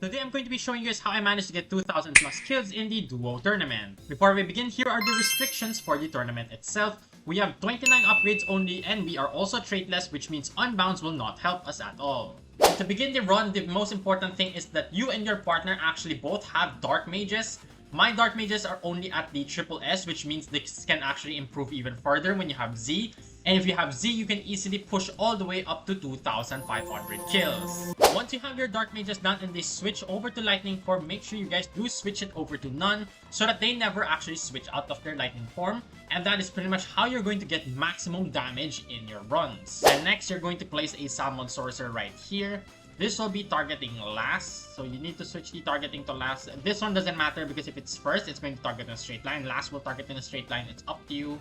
Today I'm going to be showing you guys how I managed to get 2,000 plus kills in the duo tournament. Before we begin, here are the restrictions for the tournament itself. We have 29 upgrades only and we are also traitless, which means unbounds will not help us at all. To begin the run, the most important thing is that you and your partner actually both have dark mages. My dark mages are only at the triple S, which means this can actually improve even further when you have Z. And if you have Z, you can easily push all the way up to 2,500 kills. Once you have your dark mages done and they switch over to lightning form, make sure you guys do switch it over to none so that they never actually switch out of their lightning form. And that is pretty much how you're going to get maximum damage in your runs. And next, you're going to place a Salmon Sorcerer right here. This will be targeting last, so you need to switch the targeting to last. This one doesn't matter because if it's first, it's going to target in a straight line. Last will target in a straight line. It's up to you.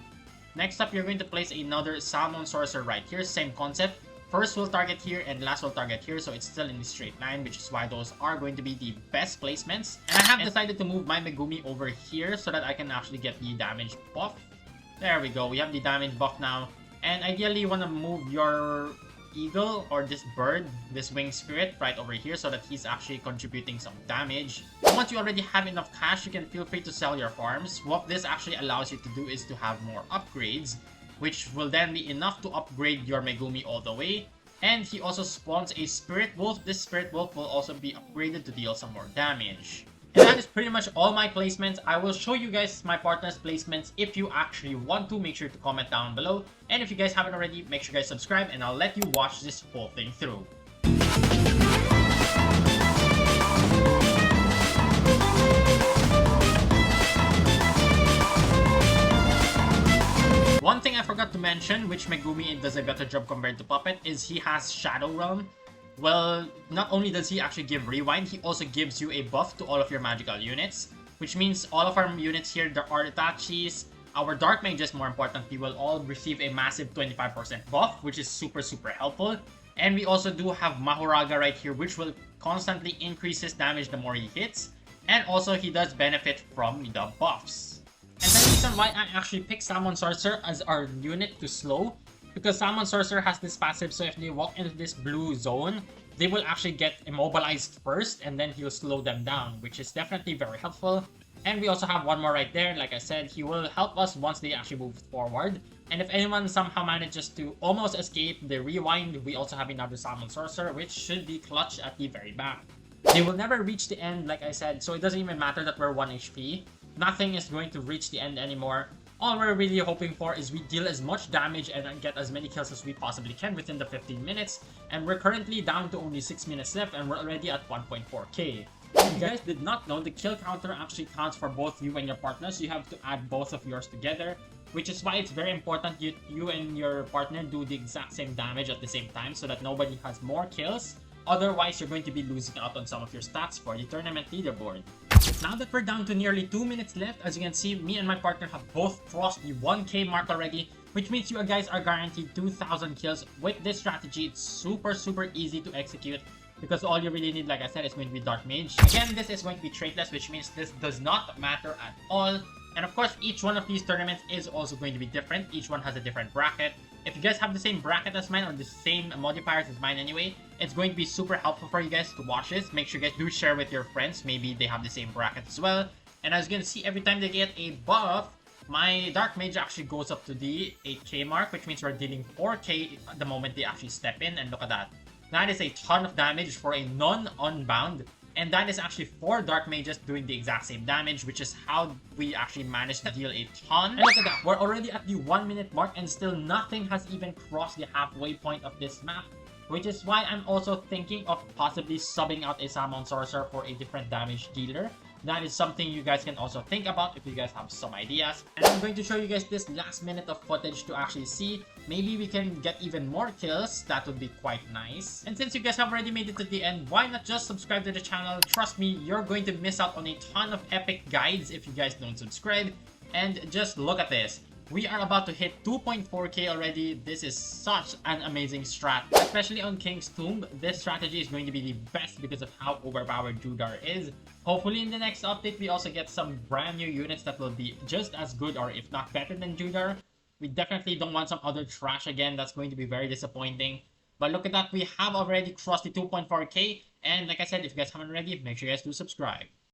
Next up, you're going to place another Salmon Sorcerer right here. Same concept. First will target here and last will target here, so it's still in the straight line, which is why those are going to be the best placements. And I have decided to move my Megumi over here so that I can actually get the damage buff. There we go. We have the damage buff now. And ideally, you want to move your eagle or this bird, this winged spirit right over here so that he's actually contributing some damage. Once you already have enough cash, you can feel free to sell your farms. What this actually allows you to do is to have more upgrades, which will then be enough to upgrade your Megumi all the way. And he also spawns a spirit wolf. This spirit wolf will also be upgraded to deal some more damage. And that is pretty much all my placements. I will show you guys my partner's placements if you actually want to. Make sure to comment down below. And if you guys haven't already, make sure you guys subscribe and I'll let you watch this whole thing through. One thing I forgot to mention, which Megumi does a better job compared to Puppet, is he has Shadow Realm. Well, not only does he actually give rewind, he also gives you a buff to all of your magical units, which means all of our units here, the Artachis, our dark mages more importantly, will all receive a massive 25% buff, which is super helpful. And we also do have Mahoraga right here, which will constantly increase his damage the more he hits, and also he does benefit from the buffs. And the reason why I actually picked Salmon Sorcerer as our unit to slow, because Salmon Sorcerer has this passive, so if they walk into this blue zone, they will actually get immobilized first and then he'll slow them down, which is definitely very helpful. And we also have one more right there. Like I said, he will help us once they actually move forward. And if anyone somehow manages to almost escape the rewind, we also have another Salmon Sorcerer, which should be clutch at the very back. They will never reach the end, like I said, so it doesn't even matter that we're 1 HP. Nothing is going to reach the end anymore. All we're really hoping for is we deal as much damage and get as many kills as we possibly can within the 15 minutes. And we're currently down to only 6 minutes left and we're already at 1.4k. If you guys did not know, the kill counter actually counts for both you and your partner, so you have to add both of yours together. Which is why it's very important you and your partner do the exact same damage at the same time so that nobody has more kills. Otherwise, you're going to be losing out on some of your stats for the tournament leaderboard. Now that we're down to nearly 2 minutes left, as you can see, me and my partner have both crossed the 1k mark already, which means you guys are guaranteed 2,000 kills. With this strategy, it's super easy to execute because all you really need, like I said, is going to be Dark Mage. Again, this is going to be traitless, which means this does not matter at all. And of course, each one of these tournaments is also going to be different. Each one has a different bracket. If you guys have the same bracket as mine or the same modifiers as mine anyway, it's going to be super helpful for you guys to watch this. Make sure you guys do share with your friends. Maybe they have the same bracket as well. And as you can see, every time they get a buff, my Dark Mage actually goes up to the 8k mark, which means we're dealing 4k the moment they actually step in. And look at that. That is a ton of damage for a non-unbound. And that is actually 4 Dark Mages doing the exact same damage, which is how we actually managed to deal a ton. And look at that, we're already at the 1 minute mark and still nothing has even crossed the halfway point of this map. Which is why I'm also thinking of possibly subbing out a Salmon Sorcerer for a different damage dealer. That is something you guys can also think about if you guys have some ideas. And I'm going to show you guys this last minute of footage to actually see. Maybe we can get even more kills. That would be quite nice. And since you guys have already made it to the end, why not just subscribe to the channel? Trust me, you're going to miss out on a ton of epic guides if you guys don't subscribe. And just look at this. We are about to hit 2.4k already. This is such an amazing strat. Especially on King's Tomb, this strategy is going to be the best because of how overpowered Judar is. Hopefully in the next update, we also get some brand new units that will be just as good or if not better than Judar. We definitely don't want some other trash again. That's going to be very disappointing. But look at that, we have already crossed the 2.4k. And like I said, if you guys haven't already, make sure you guys do subscribe.